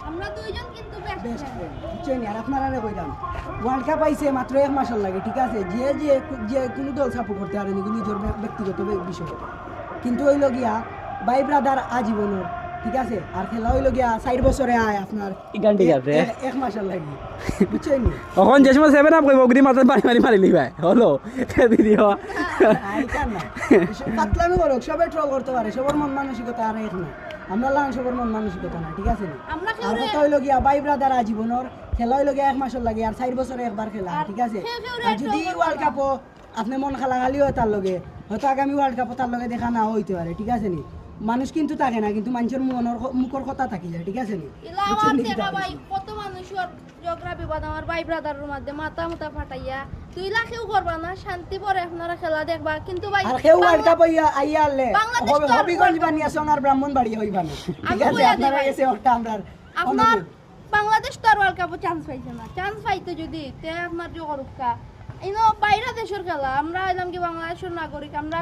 আমরা দুইজন কিন্তু বেস্ট বেস্ট ফ্রেন্ড। ফ্রেন্ড বুঝছেন আর আপনারা কইলাম ওয়ার্ল্ড কাপ আইছে মাত্র 1 মাস লাগে ঠিক আছে যে যে যে কোনো দল সাপোর্ট করতে পারেনি কিন্তু নিজের ব্যক্তিগত বিষয় কিন্তু হইল গিয়া ভাই ব্রাদার আজীবনের ঠিক আছে আর খেলা হইল গিয়া 4 বছরে আয় আপনার ইগান ঠিক আছে 1 মাস লাগে বুঝছেন এখন যে সময় 7 আপ কইব গদি মাথা পানি মারি লিবাই হলো ভিডিও আইকান না পাতলামি করুক সবে ট্রল করতে পারে সবার মন মানসিকতা আর এক না আমরা লান সবার মন মানসিকতা না ঠিক আছে নি আমরা আর কথা হইল গিয়া ভাই ব্রাদার আজীবনের খেলা হইল গিয়া 1 মাসের লাগে আর 4 বছরে একবার খেলা ঠিক আছে আর যদি ওয়ার্ল্ড কাপও আপনি মন খেলা খালিও তার লগে হয়তো আগামী ওয়ার্ল্ড কাপও তার লগে দেখা না হইতে পারে ঠিক আছে নি মানুষ কিন্তু থাকে না কিন্তু মানুষের মনের মুখের কথা থাকি যায় ঠিক আছে নি ইলা আমার দেখা ভাই কত মানুষের ঝগড়া বিবাদ আমার ভাই ব্রাদারের মধ্যে মাথা মুতা ফাটাইয়া 2 লাখেও করবা না শান্তি পরে আপনারা খেলা দেখবা কিন্তু ভাই আর কেউ ওয়ার্ল্ড কাপ আইয়া আলে বাংলাদেশ তো আর হবিগঞ্জ বানিয়া সোনার ব্রাহ্মণ বাড়ি হইবা না ঠিক আছে বইয়া আপনারা দিই এসে ওটা আমরা আপনার বাংলাদেশ তো আর ওয়ার্ল্ড কাপে চান্স পাইছে না চান্স পাইতো যদি তে আপনার যে করুকা বাইরে দেশের খেলা আমরা এলাম কি বাংলাদেশের নাগরিক আমরা